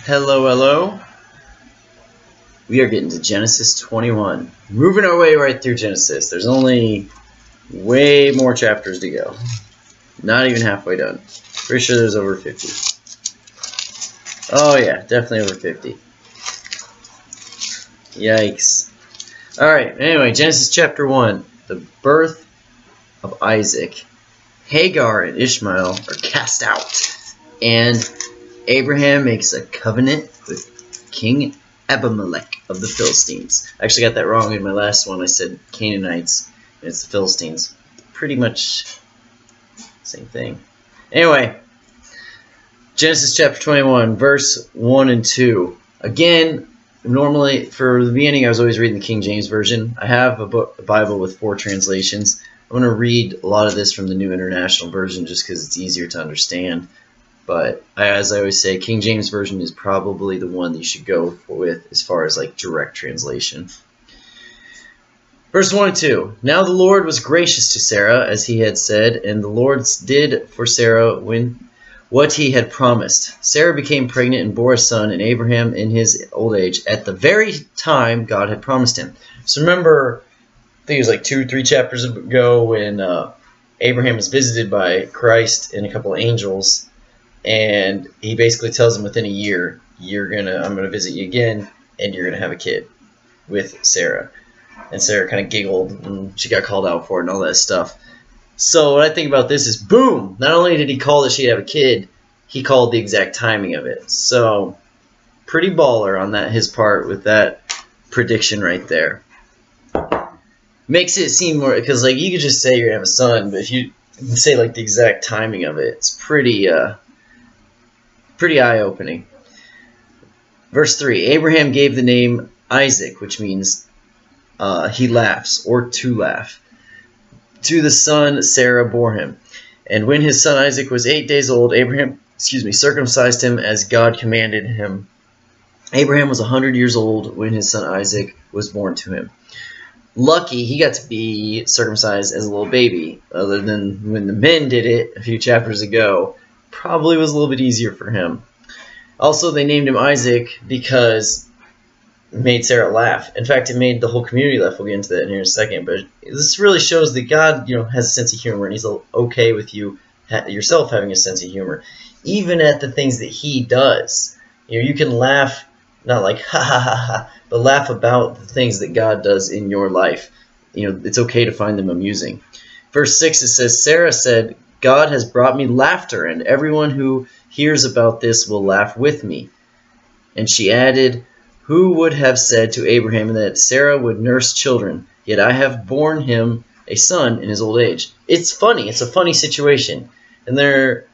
Hello, hello. We are getting to Genesis 21. Moving our way right through Genesis. There's only way more chapters to go. Not even halfway done. Pretty sure there's over 50. Oh yeah, definitely over 50. Yikes. Alright, anyway, Genesis chapter 1. The birth of Isaac. Hagar and Ishmael are cast out. And Abraham makes a covenant with King Abimelech of the Philistines. I actually got that wrong in my last one. I said Canaanites, and it's the Philistines. Pretty much same thing. Anyway, Genesis chapter 21, verse 1 and 2. Again, normally, for the beginning, I was always reading the King James Version. I have a Bible with 4 translations. I'm going to read a lot of this from the New International Version just because it's easier to understand. But as I always say, King James Version is probably the one that you should go with as far as like direct translation. Verse 1 and 2. Now the Lord was gracious to Sarah, as he had said, and the Lord did for Sarah what he had promised. Sarah became pregnant and bore a son, and Abraham in his old age, at the very time God had promised him. So remember, I think it was like 2 or 3 chapters ago when Abraham was visited by Christ and a couple of angels. And he basically tells him within a year, I'm gonna visit you again, and you're gonna have a kid with Sarah. And Sarah kind of giggled, and she got called out for it and all that stuff. So what I think about this is, boom! Not only did he call that she'd have a kid, he called the exact timing of it. So pretty baller on his part with that prediction right there. Makes it seem more, because like you could just say you're gonna have a son, but if you say like the exact timing of it, it's pretty eye-opening. Verse 3, Abraham gave the name Isaac, which means he laughs, or to laugh, to the son Sarah bore him. And when his son Isaac was 8 days old, Abraham circumcised him as God commanded him. Abraham was 100 years old when his son Isaac was born to him. Lucky he got to be circumcised as a little baby, other than when the men did it a few chapters ago. Probably was a little bit easier for him. Also, they named him Isaac because it made Sarah laugh. In fact, it made the whole community laugh. We'll get into that in here in a second. But this really shows that God, has a sense of humor, and he's okay with you yourself having a sense of humor, even at the things that he does. You can laugh, not like ha ha ha ha, but laugh about the things that God does in your life. It's okay to find them amusing. Verse 6, it says, Sarah said, God has brought me laughter, and everyone who hears about this will laugh with me. And she added, who would have said to Abraham that Sarah would nurse children, yet I have borne him a son in his old age. It's funny. It's a funny situation. And they're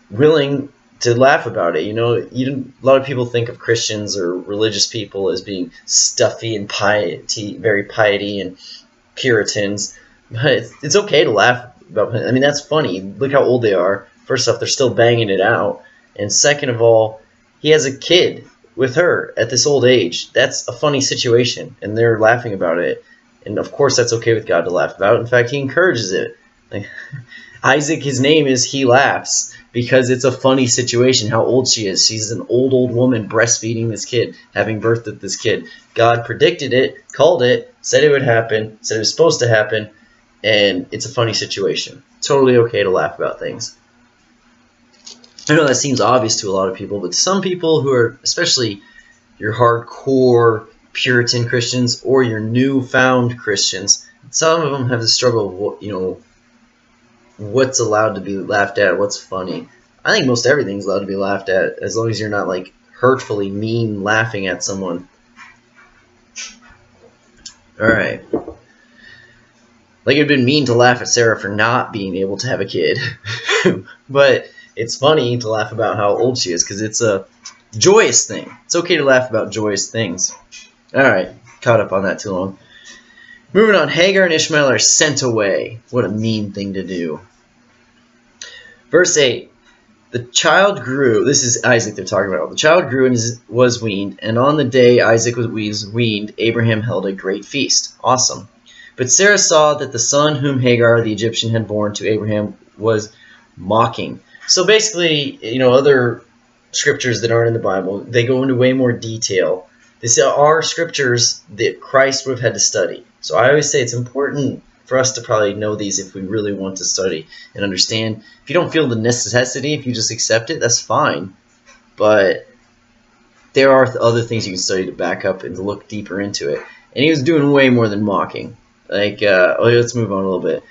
willing to laugh about it. A lot of people think of Christians or religious people as being stuffy and very piety and Puritans. But it's okay to laugh about. That's funny. Look how old they are. First off, they're still banging it out. And second of all, he has a kid with her at this old age. That's a funny situation, and they're laughing about it. And of course, that's okay with God to laugh about. In fact, he encourages it. Isaac, his name is He Laughs, because it's a funny situation how old she is. She's an old woman breastfeeding this kid, having birthed this kid. God predicted it, called it, said it would happen, said it was supposed to happen, and it's a funny situation. Totally okay to laugh about things. I know that seems obvious to a lot of people, but some people who are, especially your hardcore Puritan Christians or your newfound Christians, some of them have the struggle of, what's allowed to be laughed at, what's funny. I think most everything's allowed to be laughed at, as long as you're not like hurtfully mean laughing at someone. Alright. Like, it'd been mean to laugh at Sarah for not being able to have a kid. But it's funny to laugh about how old she is, because it's a joyous thing. It's okay to laugh about joyous things. Alright, caught up on that too long. Moving on, Hagar and Ishmael are sent away. What a mean thing to do. Verse 8. The child grew. This is Isaac they're talking about. The child grew and was weaned, and on the day Isaac was weaned, Abraham held a great feast. Awesome. But Sarah saw that the son whom Hagar the Egyptian had borne to Abraham was mocking. So basically, other scriptures that aren't in the Bible. They go into way more detail. These are scriptures that Christ would have had to study. So I always say it's important for us to probably know these if we really want to study and understand. If you don't feel the necessity, if you just accept it, that's fine. But there are other things you can study to back up and to look deeper into it. And he was doing way more than mocking. Like, let's move on a little bit.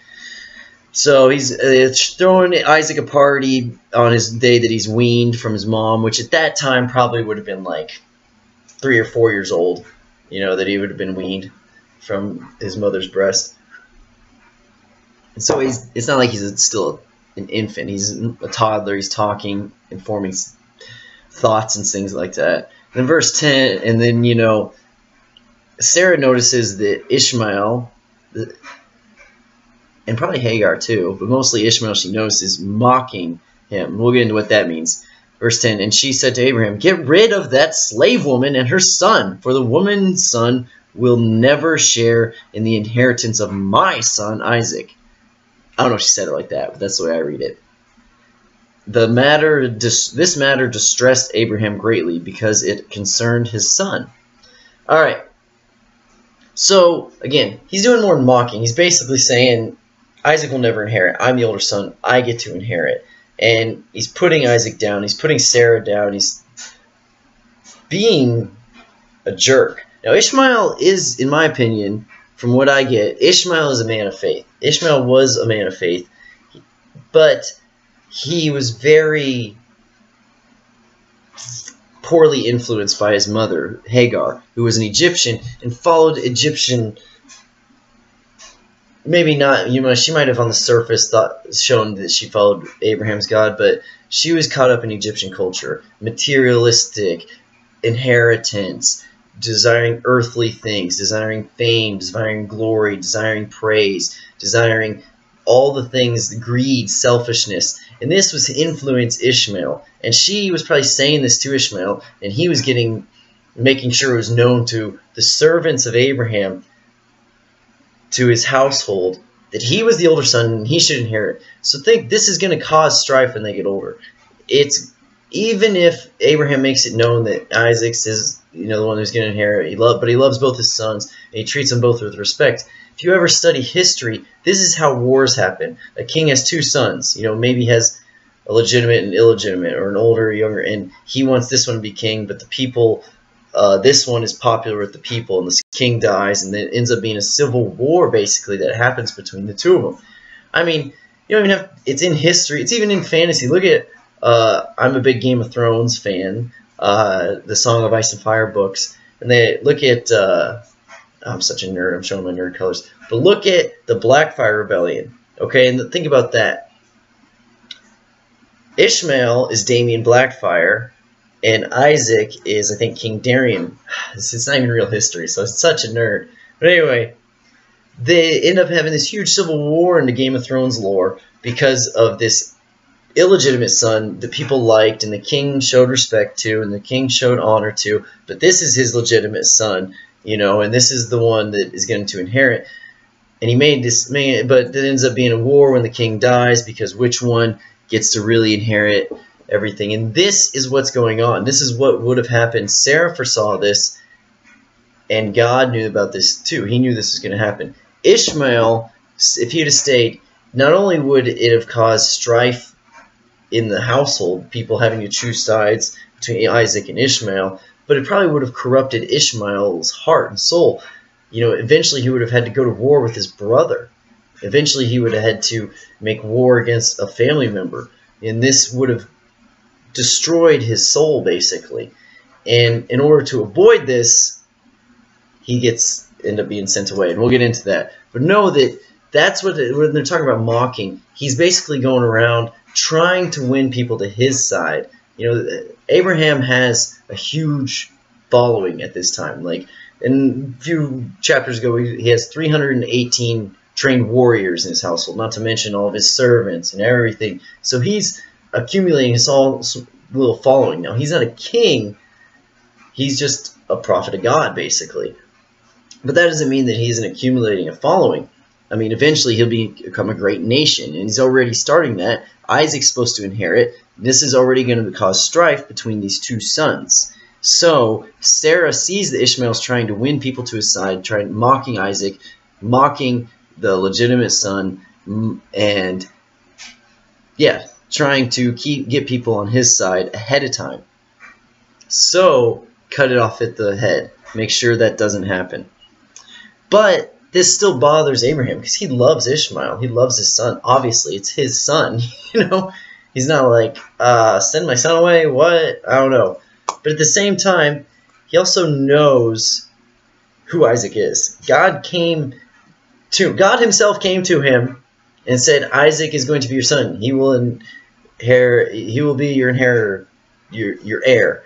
So he's throwing Isaac a party on his day that he's weaned from his mom, which at that time probably would have been like 3 or 4 years old, you know, that he would have been weaned from his mother's breast. And so it's not like he's still an infant. He's a toddler. He's talking and forming thoughts and things like that. And in verse 10, and then, you know, Sarah notices that Ishmael, and probably Hagar too, but mostly Ishmael, she notices mocking him. We'll get into what that means. Verse 10, and she said to Abraham, get rid of that slave woman and her son, for the woman's son will never share in the inheritance of my son Isaac. I don't know if she said it like that, but that's the way I read it. This matter distressed Abraham greatly because it concerned his son. All right. So, again, he's doing more than mocking. He's basically saying, Isaac will never inherit. I'm the older son. I get to inherit. And he's putting Isaac down. He's putting Sarah down. He's being a jerk. Now, Ishmael is, in my opinion, from what I get, Ishmael is a man of faith. Ishmael was a man of faith. But he was very poorly influenced by his mother, Hagar, who was an Egyptian and followed Egyptian. Maybe not, you know, she might have on the surface shown that she followed Abraham's God, but she was caught up in Egyptian culture, materialistic, inheritance, desiring earthly things, desiring fame, desiring glory, desiring praise, desiring all the things, greed, selfishness. And this was influence Ishmael. And she was probably saying this to Ishmael, and he was making sure it was known to the servants of Abraham, to his household, that he was the older son and he should inherit. So think this is going to cause strife when they get older. It's even if Abraham makes it known that Isaac's is, you know, the one who's going to inherit, but he loves both his sons and he treats them both with respect. If you ever study history, this is how wars happen. A king has 2 sons, you know, maybe has a legitimate and illegitimate, or an older or younger, and he wants this one to be king, but the people, this one is popular with the people, and the king dies, and then it ends up being a civil war, basically, that happens between the 2 of them. I mean, you don't even have, it's in history, it's even in fantasy. Look at, I'm a big Game of Thrones fan, the Song of Ice and Fire books, and they look at, I'm such a nerd, I'm showing my nerd colors, but look at the Blackfire Rebellion, okay, and think about that. Ishmael is Damien Blackfire, and Isaac is, I think, King Darien. It's not even real history, so it's such a nerd. But anyway, they end up having this huge civil war in the Game of Thrones lore because of this illegitimate son that people liked, and the king showed respect to, and the king showed honor to, but this is his legitimate son, you know, and this is the one that is going to inherit. And he made this, but it ends up being a war when the king dies, because which one gets to really inherit everything. And this is what's going on. This is what would have happened. Sarah foresaw this, and God knew about this too. He knew this was going to happen. Ishmael, if he had stayed, not only would it have caused strife in the household, people having to choose sides between Isaac and Ishmael, but it probably would have corrupted Ishmael's heart and soul. You know, eventually he would have had to go to war with his brother. Eventually he would have had to make war against a family member. And this would have destroyed his soul, basically. And in order to avoid this, he end up being sent away. And we'll get into that. But know that that's what when they're talking about mocking, he's basically going around trying to win people to his side. You know, Abraham has a huge following at this time. Like, in a few chapters ago, he has 318 trained warriors in his household, not to mention all of his servants and everything. So he's accumulating his little following. Now, he's not a king. He's just a prophet of God, basically. But that doesn't mean that he isn't accumulating a following. I mean, eventually he'll become a great nation, and he's already starting that. Isaac's supposed to inherit. This is already going to cause strife between these two sons. So Sarah sees that Ishmael's trying to win people to his side, mocking Isaac, mocking the legitimate son, and yeah, trying to get people on his side ahead of time. So cut it off at the head. Make sure that doesn't happen. But this still bothers Abraham because he loves Ishmael. He loves his son. Obviously, it's his son. You know, he's not like, send my son away. What? I don't know. But at the same time, he also knows who Isaac is. God himself came to him and said, Isaac is going to be your son. He will inherit. He will be your inheritor, your heir.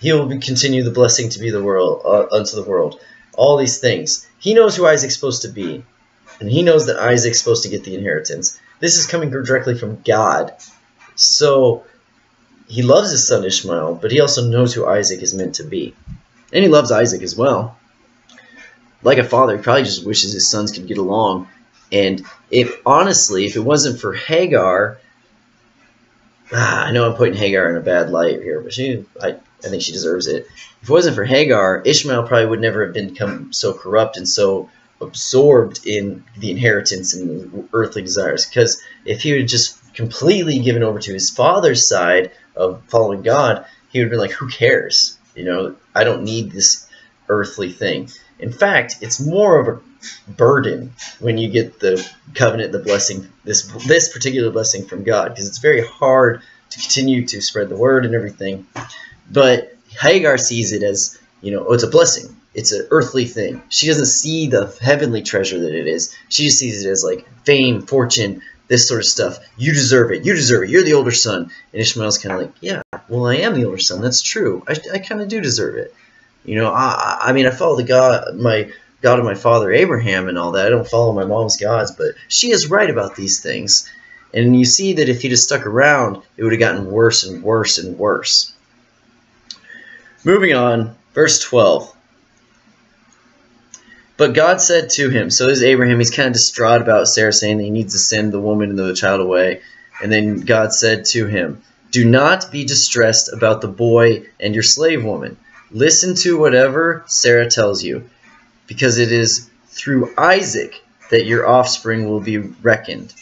He will continue the blessing to be the world unto the world. All these things. He knows who Isaac's supposed to be, and he knows that Isaac's supposed to get the inheritance. This is coming directly from God. So he loves his son Ishmael, but he also knows who Isaac is meant to be. And he loves Isaac as well. Like a father, he probably just wishes his sons could get along. And honestly, if it wasn't for Hagar, I know I'm putting Hagar in a bad light here, but I think she deserves it. If it wasn't for Hagar, Ishmael probably would never have become so corrupt and so absorbed in the inheritance and the earthly desires. Because if he would just completely given over to his father's side of following God, he would have been like, who cares? You know, I don't need this earthly thing. In fact, it's more of a burden when you get the covenant, the blessing, this particular blessing from God, because it's very hard to continue to spread the word and everything. But Hagar sees it as, you know, oh, it's a blessing. It's an earthly thing. She doesn't see the heavenly treasure that it is. She just sees it as like fame, fortune, this sort of stuff. You deserve it. You deserve it. You're the older son. And Ishmael's kind of like, yeah, well, I am the older son. That's true. I kind of do deserve it. You know, I mean, I follow the God of my father Abraham and all that. I don't follow my mom's gods, but she is right about these things. And you see that if he just stuck around, it would have gotten worse and worse and worse. Moving on, verse 12. But God said to him, so is Abraham, he's kind of distraught about Sarah saying that he needs to send the woman and the child away. And then God said to him, do not be distressed about the boy and your slave woman. Listen to whatever Sarah tells you, because it is through Isaac that your offspring will be reckoned.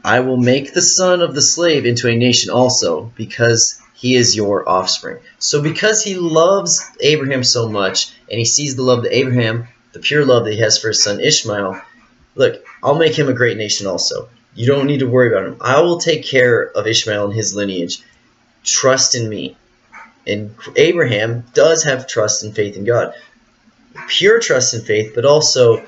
I will make the son of the slave into a nation also, because he is your offspring. So because he loves Abraham so much, and he sees the love that Abraham, the pure love that he has for his son Ishmael, look, I'll make him a great nation also. You don't need to worry about him. I will take care of Ishmael and his lineage. Trust in me. And Abraham does have trust and faith in God. Pure trust and faith, but also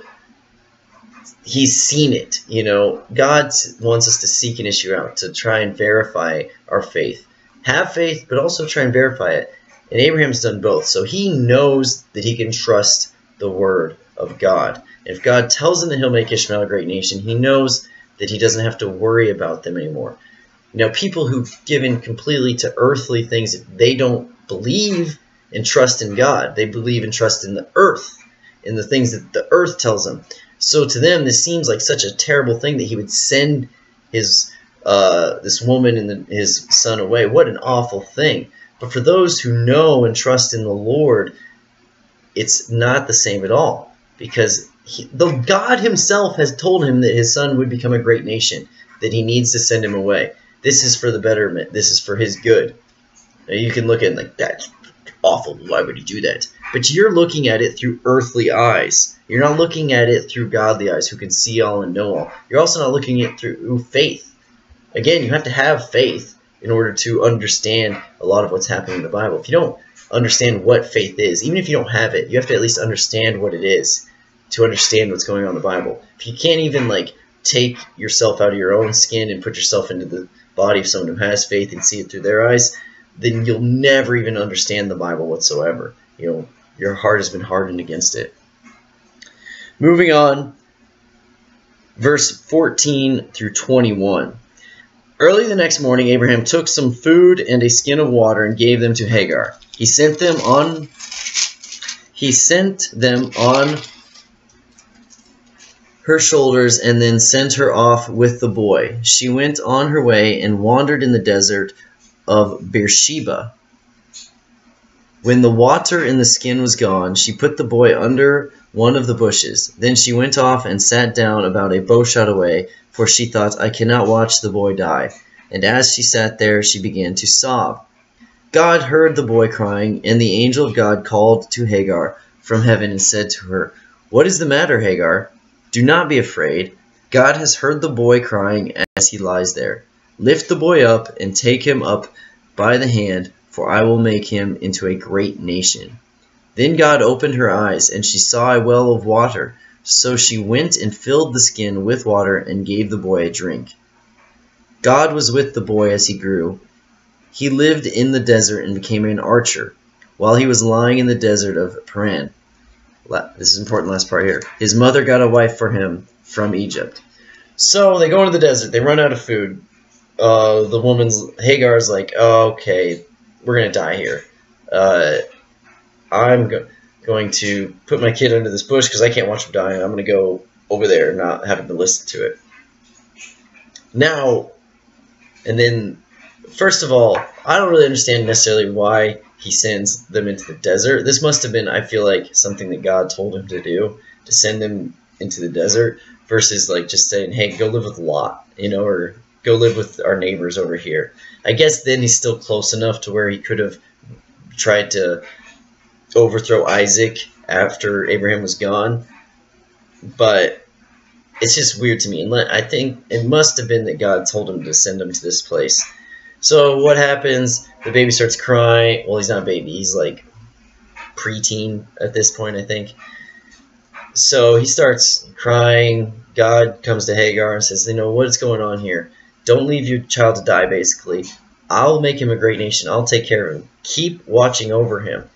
he's seen it. You know, God wants us to seek an issue out, to try and verify our faith. Have faith, but also try and verify it. And Abraham's done both. So he knows that he can trust the word of God. If God tells him that he'll make Ishmael a great nation, he knows that he doesn't have to worry about them anymore. Now, people who've given completely to earthly things, they don't believe and trust in God. They believe and trust in the earth, in the things that the earth tells them. So to them, this seems like such a terrible thing that he would send his this woman and his son away. What an awful thing. But for those who know and trust in the Lord, it's not the same at all. Because God himself has told him that his son would become a great nation, that he needs to send him away. This is for the betterment. This is for his good. Now you can look at it like, that's awful. Why would he do that? But you're looking at it through earthly eyes. You're not looking at it through godly eyes who can see all and know all. You're also not looking at it through faith. Again, you have to have faith in order to understand a lot of what's happening in the Bible. If you don't understand what faith is, even if you don't have it, you have to at least understand what it is to understand what's going on in the Bible. If you can't even like take yourself out of your own skin and put yourself into the body of someone who has faith and see it through their eyes, then you'll never even understand the Bible whatsoever. You know, your heart has been hardened against it. Moving on, verse 14 through 21. Early the next morning, Abraham took some food and a skin of water and gave them to Hagar. He sent them on her shoulders and then sent her off with the boy. She went on her way and wandered in the desert of Beersheba. When the water in the skin was gone, she put the boy under one of the bushes. Then she went off and sat down about a bowshot away, for she thought, I cannot watch the boy die. And as she sat there, she began to sob. God heard the boy crying, and the angel of God called to Hagar from heaven and said to her, What is the matter, Hagar? Do not be afraid. God has heard the boy crying as he lies there. Lift the boy up and take him up by the hand, for I will make him into a great nation. Then God opened her eyes, and she saw a well of water. So she went and filled the skin with water and gave the boy a drink. God was with the boy as he grew. He lived in the desert and became an archer, while he was lying in the desert of Paran. This is important, last part here. His mother got a wife for him from Egypt. So they go into the desert. They run out of food. Hagar's like, oh, okay, we're going to die here. I'm going to put my kid under this bush because I can't watch him die. I'm going to go over there and not having to listen to it. Now, and then, first of all, I don't really understand necessarily why he sends them into the desert. This must have been, I feel like, something that God told him to do, to send them into the desert, versus like just saying, hey, go live with Lot, or go live with our neighbors over here. I guess then he's still close enough to where he could have tried to overthrow Isaac after Abraham was gone. But it's just weird to me. And I think it must have been that God told him to send him to this place. So what happens? The baby starts crying. Well, he's not a baby. He's like preteen at this point, I think. So he starts crying. God comes to Hagar and says, what is going on here? Don't leave your child to die, basically. I'll make him a great nation. I'll take care of him. Keep watching over him.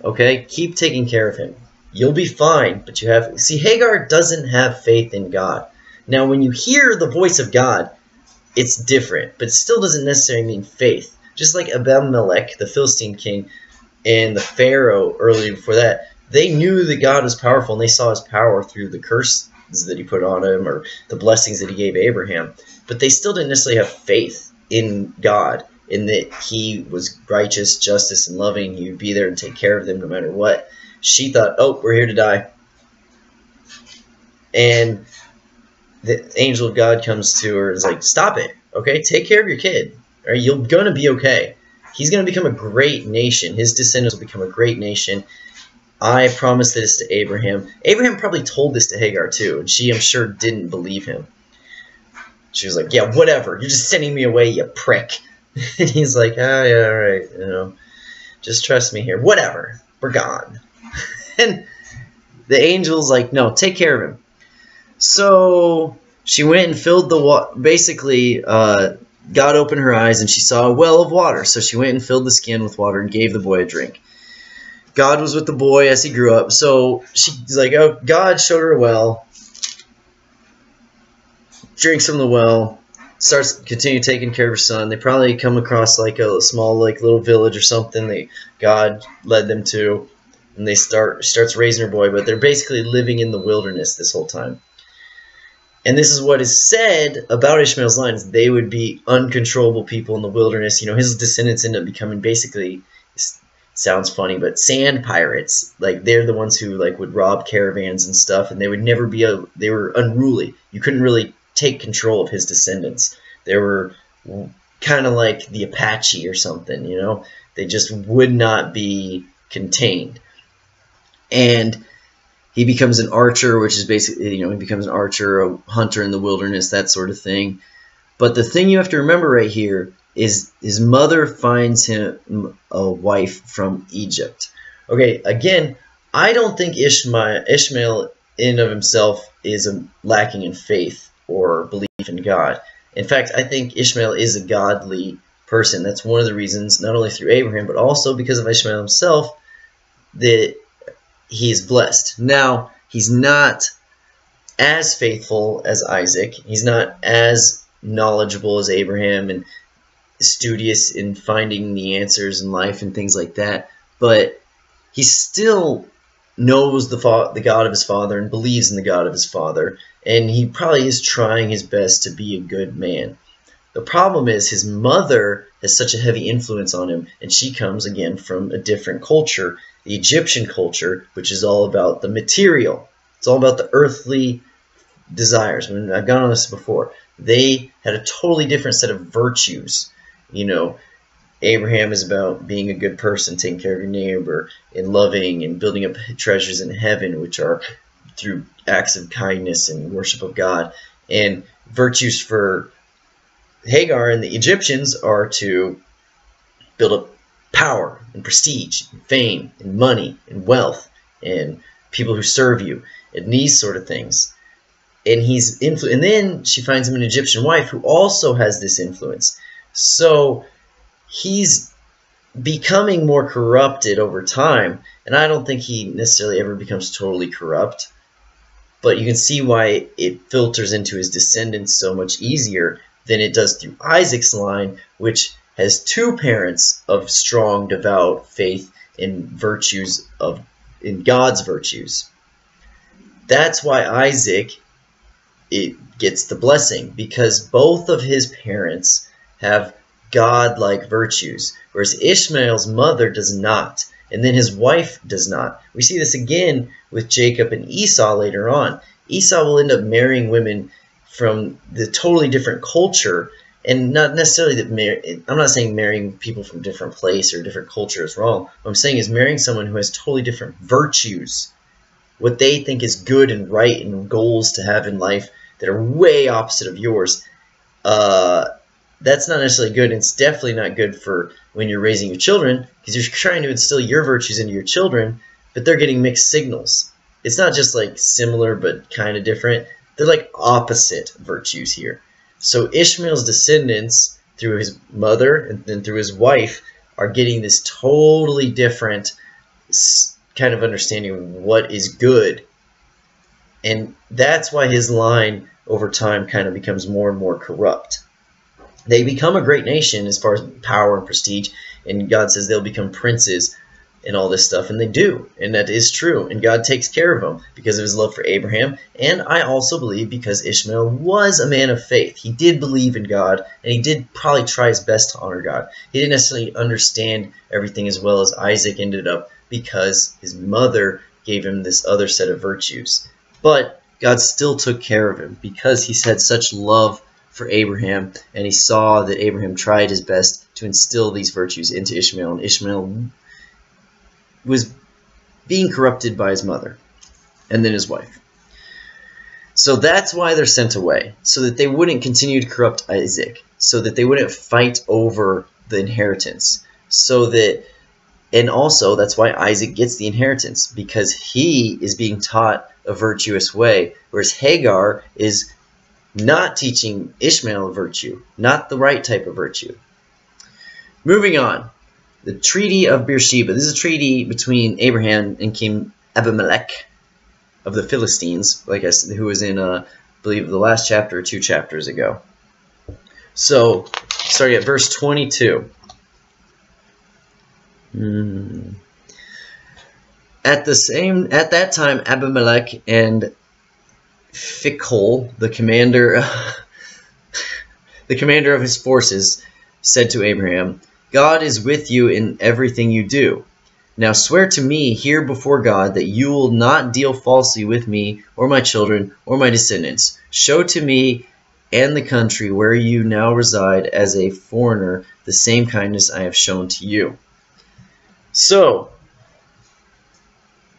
Okay? Keep taking care of him. You'll be fine, but you have... See, Hagar doesn't have faith in God. Now, when you hear the voice of God, it's different, but it still doesn't necessarily mean faith. Just like Abimelech, the Philistine king, and the Pharaoh earlier before that, they knew that God was powerful, and they saw his power through the curses that he put on him or the blessings that he gave Abraham. But they still didn't necessarily have faith in God, in that he was righteous, justice, and loving. He would be there and take care of them no matter what. She thought, oh, we're here to die. And the angel of God comes to her and is like, stop it, okay? Take care of your kid. All right? You're going to be okay. He's going to become a great nation. His descendants will become a great nation. I promised this to Abraham. Abraham probably told this to Hagar too, and she, I'm sure, didn't believe him. She was like, yeah, whatever. You're just sending me away, you prick. And he's like, oh, yeah, all right. Just trust me here. Whatever. We're gone. And the angel's like, no, take care of him. So she went and filled the water. Basically, God opened her eyes and she saw a well of water. So she went and filled the skin with water and gave the boy a drink. God was with the boy as he grew up. So she's like, oh, God showed her a well. Drinks from the well. Continue taking care of her son. They probably come across like a small little village or something that God led them to. And they starts raising her boy, but they're basically living in the wilderness this whole time. And this is what is said about Ishmael's line, is they would be uncontrollable people in the wilderness. His descendants end up becoming basically, sounds funny, but sand pirates. Like, they're the ones who would rob caravans and stuff, and they would never be they were unruly. You couldn't really take control of his descendants. They were kind of like the Apache or something, They just would not be contained. And he becomes an archer, which is basically, he becomes an archer, a hunter in the wilderness, that sort of thing. But the thing you have to remember right here is his mother finds him a wife from Egypt. Okay, again, I don't think Ishmael in and of himself is lacking in faith or belief in God. In fact, I think Ishmael is a godly person. That's one of the reasons, not only through Abraham, but also because of Ishmael himself, that he is blessed. Now, he's not as faithful as Isaac. He's not as knowledgeable as Abraham and studious in finding the answers in life and things like that. But he still knows the God of his father and believes in the God of his father. and he probably is trying his best to be a good man. The problem is his mother has such a heavy influence on him, and she comes again from a different culture, the Egyptian culture, which is all about the material. It's all about the earthly desires. I mean, I've gone on this before. They had a totally different set of virtues. You know, Abraham is about being a good person, taking care of your neighbor, and loving and building up treasures in heaven, which are through acts of kindness and worship of God. And virtues for Hagar and the Egyptians are to build up power and prestige and fame and money and wealth and people who serve you and these sort of things. And and then she finds him an Egyptian wife who also has this influence. So he's becoming more corrupted over time, and I don't think he necessarily ever becomes totally corrupt, but you can see why it filters into his descendants so much easier than it does through Isaac's line, which has two parents of strong, devout faith in virtues in God's virtues. That's why Isaac gets the blessing, because both of his parents have God-like virtues, whereas Ishmael's mother does not, and then his wife does not. We see this again with Jacob and Esau later on. Esau will end up marrying women from the totally different culture, and not necessarily that I'm not saying marrying people from different place or different culture is wrong. What I'm saying is marrying someone who has totally different virtues, what they think is good and right and goals to have in life that are way opposite of yours. That's not necessarily good, and it's definitely not good for when you're raising your children, because you're trying to instill your virtues into your children, but they're getting mixed signals. It's not just like similar but kind of different. They're like opposite virtues here. So Ishmael's descendants, through his mother and then through his wife, are getting this totally different kind of understanding of what is good. And that's why his line over time kind of becomes more and more corrupt. They become a great nation as far as power and prestige, and God says they'll become princes and all this stuff, and they do, and that is true, and God takes care of them because of his love for Abraham, and I also believe because Ishmael was a man of faith. He did believe in God, and he did probably try his best to honor God. He didn't necessarily understand everything as well as Isaac ended up, because his mother gave him this other set of virtues. But God still took care of him because he had such love for Abraham, and he saw that Abraham tried his best to instill these virtues into Ishmael, and Ishmael was being corrupted by his mother and then his wife. So that's why they're sent away, so that they wouldn't continue to corrupt Isaac, so that they wouldn't fight over the inheritance, and also that's why Isaac gets the inheritance, because he is being taught a virtuous way, whereas Hagar is not teaching Ishmael a virtue, not the right type of virtue. Moving on. The Treaty of Beersheba. This is a treaty between Abraham and King Abimelech of the Philistines, like I said, who was in, I believe, the last chapter or 2 chapters ago. So, starting at verse 22. At that time, Abimelech and Phicol, the commander of his forces, said to Abraham, God is with you in everything you do. Now swear to me here before God that you will not deal falsely with me or my children or my descendants. Show to me and the country where you now reside as a foreigner the same kindness I have shown to you. So,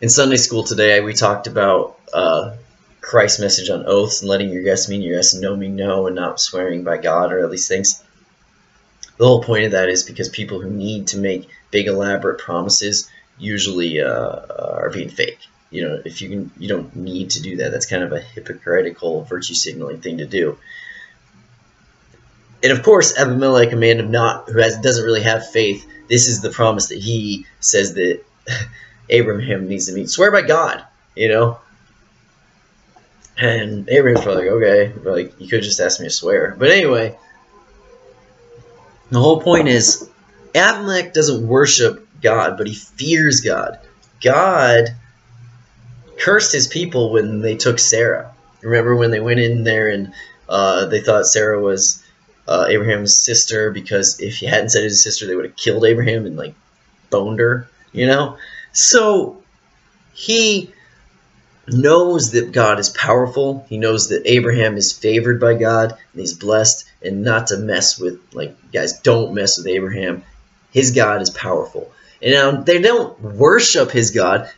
in Sunday school today, we talked about Christ's message on oaths and letting your yes mean your yes and no mean no, and not swearing by God or all these things. The whole point of that is because people who need to make big elaborate promises usually are being fake. You know, if you don't need to do that. That's kind of a hypocritical virtue signaling thing to do. And of course, Abimelech, a man who doesn't really have faith, this is the promise that he says that Abraham needs to meet. Swear by God, you know. And Abraham's probably like, okay, like you could just ask me to swear. But anyway. The whole point is, Abimelech doesn't worship God, but he fears God. God cursed his people when they took Sarah. Remember when they went in there and they thought Sarah was Abraham's sister, because if he hadn't said his sister, they would have killed Abraham and like boned her, you know? So he knows that God is powerful. He knows that Abraham is favored by God and he's blessed, and not to mess with, like, guys, don't mess with Abraham. His God is powerful. And now they don't worship his God.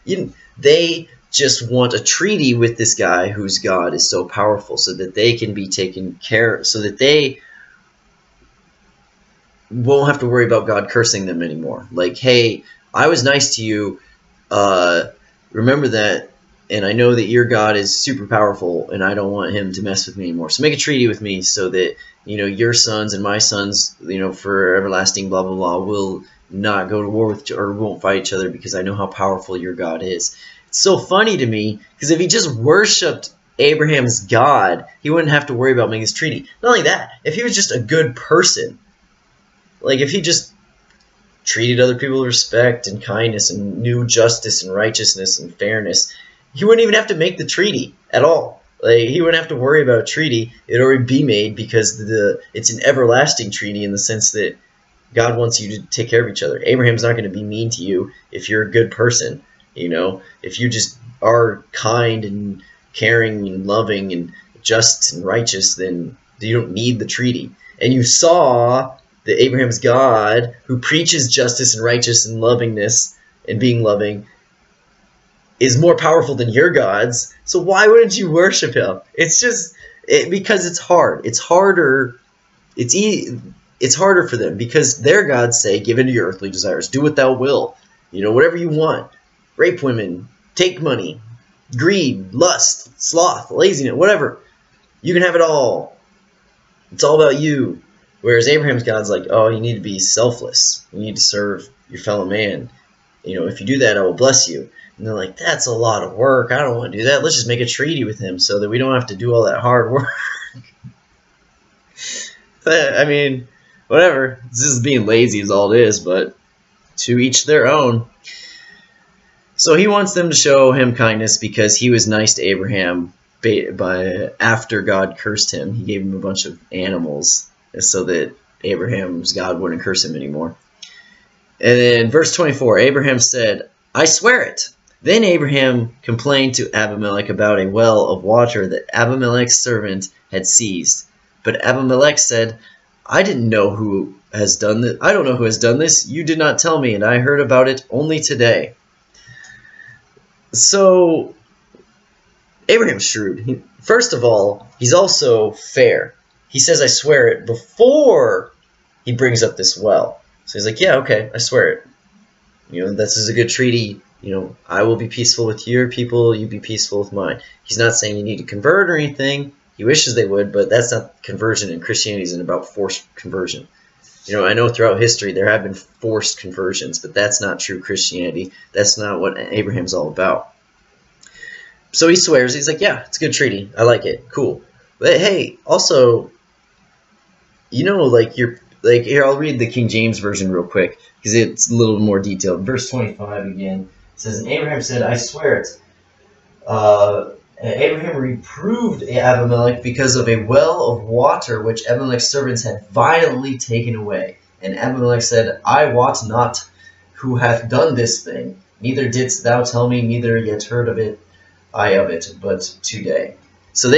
They just want a treaty with this guy whose God is so powerful, so that they can be taken care of, so that they won't have to worry about God cursing them anymore. Like, hey, I was nice to you. Remember that. And I know that your God is super powerful, and I don't want him to mess with me anymore. So make a treaty with me so that, your sons and my sons, for everlasting blah, blah, blah, will not go to war with or won't fight each other, because I know how powerful your God is. It's so funny to me, because if he just worshipped Abraham's God, he wouldn't have to worry about making this treaty. Not only that, if he was just a good person, like if he just treated other people with respect and kindness and knew justice and righteousness and fairness, he wouldn't even have to make the treaty at all. Like, he wouldn't have to worry about a treaty. It would already be made, because it's an everlasting treaty, in the sense that God wants you to take care of each other. Abraham's not going to be mean to you if you're a good person. If you just are kind and caring and loving and just and righteous, then you don't need the treaty. And you saw that Abraham's God, who preaches justice and righteousness and lovingness and being loving, is more powerful than your gods. So why wouldn't you worship him? It's just because it's hard. It's harder. It's harder for them, because their gods say, "Give in to your earthly desires. Do what thou will. Whatever you want. Rape women. Take money. Greed. Lust. Sloth. Laziness. Whatever. You can have it all. It's all about you." Whereas Abraham's God's like, "Oh, you need to be selfless. You need to serve your fellow man. If you do that, I will bless you." And they're like, "That's a lot of work. I don't want to do that. Let's just make a treaty with him so that we don't have to do all that hard work." I mean, whatever. This is being lazy is all it is, but to each their own. So he wants them to show him kindness because he was nice to Abraham after God cursed him. He gave him a bunch of animals so that Abraham's God wouldn't curse him anymore. And then verse 24, Abraham said, "I swear it." Then Abraham complained to Abimelech about a well of water that Abimelech's servant had seized. But Abimelech said, "I didn't know who has done this. I don't know who has done this. You did not tell me, and I heard about it only today." So Abraham's shrewd. First of all, he's also fair. He says, "I swear it," before he brings up this well. So he's like, "Yeah, okay, I swear it. This is a good treaty. I will be peaceful with your people, you be peaceful with mine." He's not saying you need to convert or anything. He wishes they would, but that's not conversion, and Christianity isn't about forced conversion. I know throughout history there have been forced conversions, but that's not true Christianity. That's not what Abraham's all about. So he swears. He's like, "Yeah, it's a good treaty. I like it. Cool." But hey, also, here, I'll read the King James Version real quick, because it's a little more detailed. Verse 25 again. It says, "And Abraham said, I swear it." Abraham reproved Abimelech because of a well of water which Abimelech's servants had violently taken away. And Abimelech said, "I wot not who hath done this thing. Neither didst thou tell me, neither yet heard of it, but today." So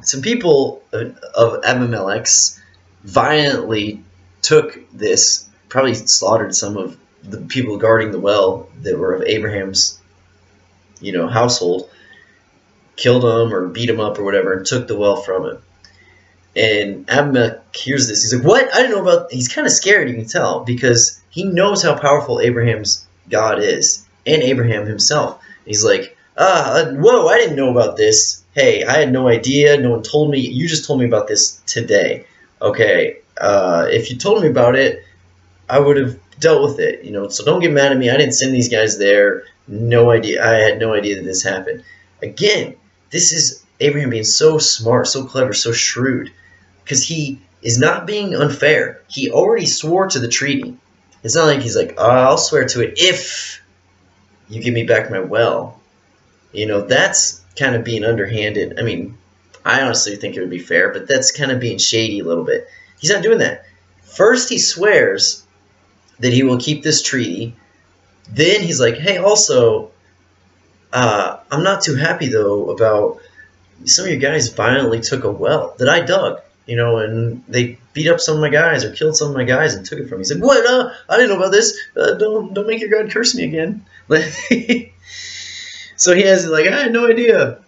some people of Abimelech's violently took this, probably slaughtered some of the people guarding the well that were of Abraham's, household, killed them or beat them up or whatever, and took the well from him. And Abimelech hears this. He's like, "What? I didn't know about." He's kind of scared, you can tell, because he knows how powerful Abraham's God is, and Abraham himself. He's like, whoa, I didn't know about this. Hey, I had no idea. No one told me. You just told me about this today. Okay, if you told me about it, I would have dealt with it. So don't get mad at me. I didn't send these guys there. No idea. I had no idea that this happened. Again, this is Abraham being so smart, so clever, so shrewd, because he is not being unfair. He already swore to the treaty. It's not like he's like, "I'll swear to it if you give me back my well." That's kind of being underhanded. I mean, I honestly think it would be fair, but that's kind of being shady a little bit. He's not doing that. First, he swears that he will keep this treaty. Then he's like, hey, also, I'm not too happy, though, about some of your guys violently took a well that I dug, and they beat up some of my guys or killed some of my guys and took it from me. He's like, what? I didn't know about this. Don't make your God curse me again. So he has like, I had no idea.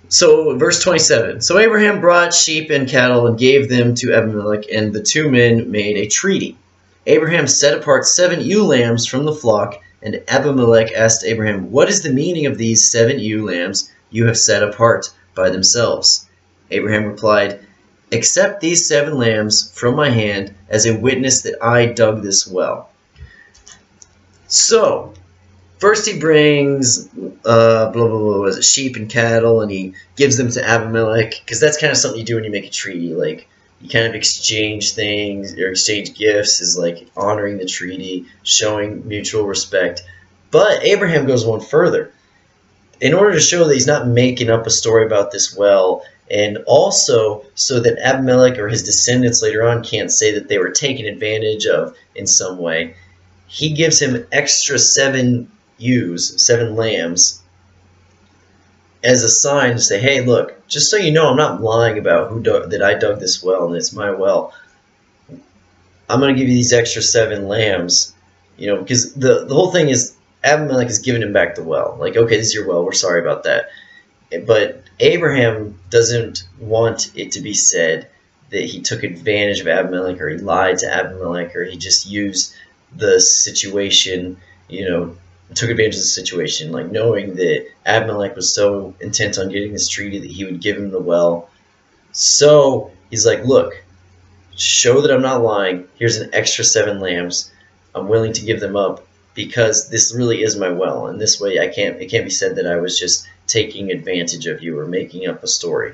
So verse 27. So Abraham brought sheep and cattle and gave them to Abimelech, and the two men made a treaty. Abraham set apart 7 ewe lambs from the flock, and Abimelech asked Abraham, what is the meaning of these 7 ewe lambs you have set apart by themselves? Abraham replied, accept these 7 lambs from my hand as a witness that I dug this well. So, first he brings sheep and cattle, and he gives them to Abimelech, because that's kind of something you do when you make a treaty. Like, you kind of exchange things, or exchange gifts, is like honoring the treaty, showing mutual respect. But Abraham goes one further. In order to show that he's not making up a story about this well, and also so that Abimelech or his descendants later on can't say that they were taken advantage of in some way, he gives him extra 7 ewes, 7 lambs, as a sign to say, hey, look, just so you know, I'm not lying about that I dug this well and it's my well. I'm going to give you these extra 7 lambs, because the whole thing is Abimelech is giving him back the well. Like, okay, this is your well, we're sorry about that. But Abraham doesn't want it to be said that he took advantage of Abimelech, or he lied to Abimelech, or he just used the situation, took advantage of the situation, like knowing that Abimelech was so intent on getting this treaty that he would give him the well. So he's like, look, show that I'm not lying. Here's an extra 7 lambs. I'm willing to give them up because this really is my well. And this way it can't be said that I was just taking advantage of you or making up a story.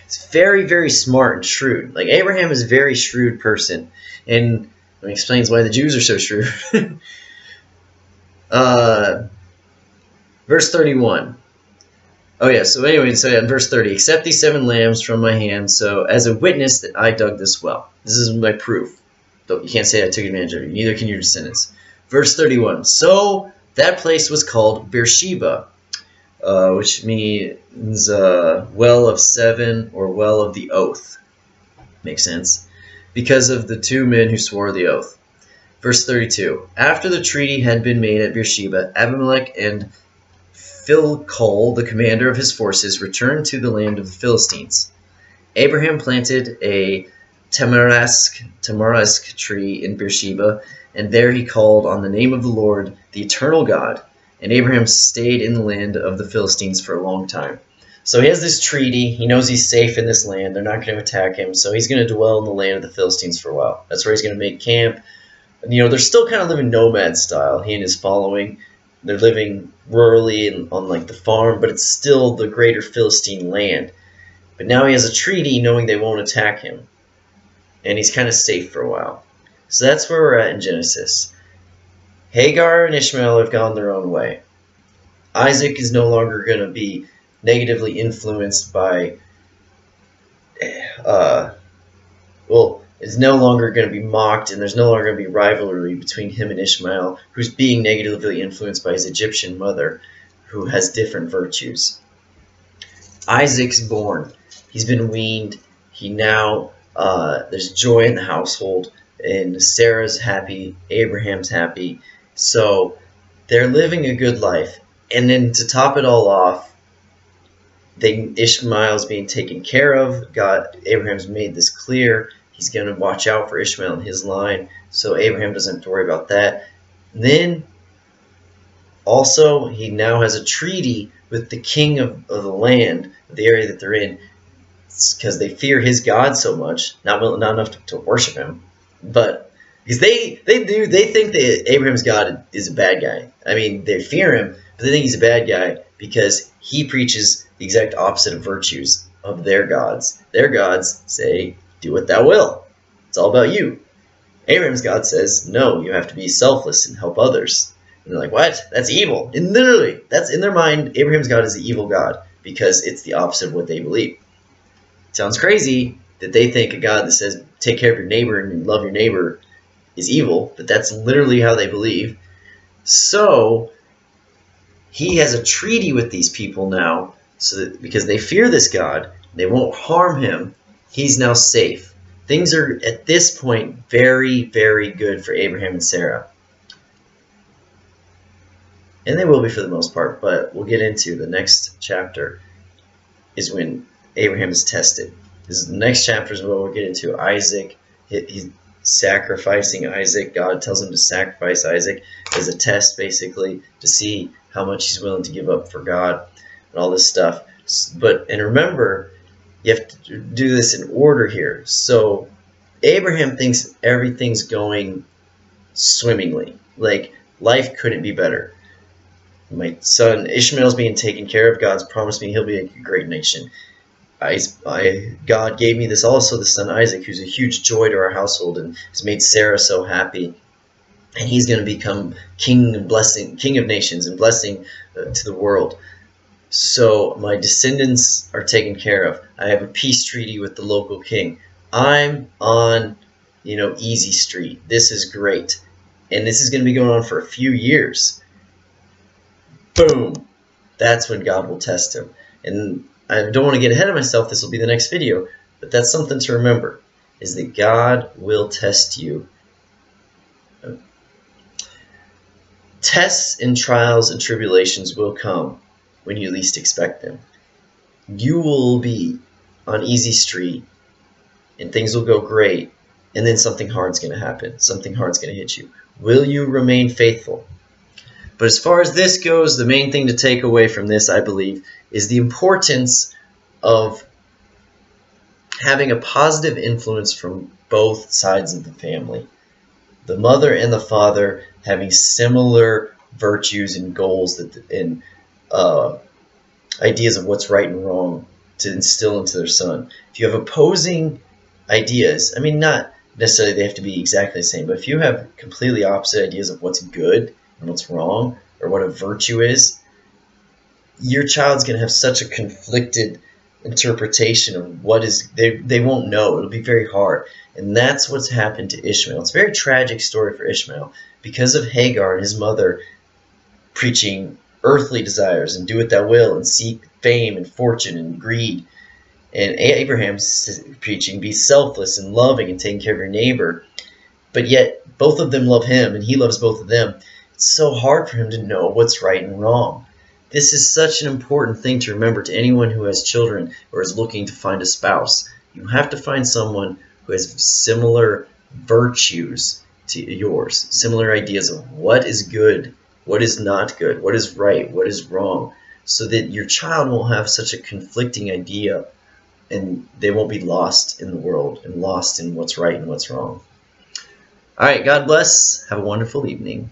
It's very, very smart and shrewd. Like, Abraham is a very shrewd person. And it explains why the Jews are so shrewd. Verse 31. Oh yeah, so anyway, in verse 30, accept these 7 lambs from my hand, so as a witness that I dug this well. This is my proof. You can't say I took advantage of you, neither can your descendants. Verse 31. So that place was called Beersheba, which means well of 7, or well of the oath. Makes sense. Because of the 2 men who swore the oath. Verse 32. After the treaty had been made at Beersheba, Abimelech and Phicol, the commander of his forces, returned to the land of the Philistines. Abraham planted a tamarisk tree in Beersheba, and there he called on the name of the Lord, the eternal God. And Abraham stayed in the land of the Philistines for a long time. So he has this treaty. He knows he's safe in this land. They're not going to attack him. So he's going to dwell in the land of the Philistines for a while. That's where he's going to make camp. And, they're still kind of living nomad style, he and his following. They're living rurally and on like the farm, but it's still the greater Philistine land. But now he has a treaty knowing they won't attack him. And he's kind of safe for a while. So that's where we're at in Genesis. Hagar and Ishmael have gone their own way. Isaac is no longer going to be negatively influenced by, is no longer going to be mocked, and there's no longer going to be rivalry between him and Ishmael, who's being negatively influenced by his Egyptian mother, who has different virtues. Isaac's born. He's been weaned. He now, there's joy in the household, and Sarah's happy, Abraham's happy. So they're living a good life. And then to top it all off, Ishmael's being taken care of. Abraham's made this clear. He's going to watch out for Ishmael and his line, so Abraham doesn't have to worry about that. And then, also, he now has a treaty with the king of the land, the area that they're in, because they fear his God so much, not enough to worship him, but because they think that Abraham's God is a bad guy. I mean, they fear him, but they think he's a bad guy because he preaches the exact opposite of virtues of their gods. Their gods say, do what thou will. It's all about you. Abraham's God says, no, you have to be selfless and help others. And they're like, what? That's evil. And literally, that's in their mind, Abraham's God is the evil God. because it's the opposite of what they believe. It sounds crazy that they think a God that says take care of your neighbor and love your neighbor is evil, but that's literally how they believe. So he has a treaty with these people now, so that because they fear this God, they won't harm him. He's now safe. Things are at this point very, very good for Abraham and Sarah. And they will be for the most part, but we'll get into the next chapter is when Abraham is tested. This is the next chapter is what we'll get into. Isaac, he's sacrificing Isaac. God tells him to sacrifice Isaac as a test, basically, to see how much he's willing to give up for God and all this stuff. And remember, you have to do this in order here. So Abraham thinks everything's going swimmingly. Like, life couldn't be better. My son Ishmael's being taken care of. God's promised me he'll be a great nation. God gave me this also, the son Isaac, who's a huge joy to our household and has made Sarah so happy. And he's going to become king of nations and blessing to the world. So my descendants are taken care of. I have a peace treaty with the local king. I'm on, easy street. This is great. And this is going to be going on for a few years. Boom. That's when God will test him. And I don't want to get ahead of myself. This will be the next video. But that's something to remember, is that God will test you. Tests and trials and tribulations will come when you least expect them. You will be on easy street and things will go great, and then something hard's going to happen. Something hard's going to hit you. Will you remain faithful? But as far as this goes, the main thing to take away from this, I believe, is the importance of having a positive influence from both sides of the family. The mother and the father having similar virtues and goals and ideas of what's right and wrong to instill into their son. If you have opposing ideas, I mean, not necessarily they have to be exactly the same, but if you have completely opposite ideas of what's good and what's wrong, or what a virtue is, your child's going to have such a conflicted interpretation of what is, they won't know. It'll be very hard. And that's what's happened to Ishmael. It's a very tragic story for Ishmael because of Hagar and his mother preaching earthly desires and do what thou will and seek fame and fortune and greed. And Abraham's preaching be selfless and loving and taking care of your neighbor. But yet both of them love him and he loves both of them. It's so hard for him to know what's right and wrong. This is such an important thing to remember to anyone who has children or is looking to find a spouse. You have to find someone who has similar virtues to yours, similar ideas of what is good, what is not good, what is right, what is wrong, so that your child won't have such a conflicting idea and they won't be lost in the world and lost in what's right and what's wrong. All right, God bless. Have a wonderful evening.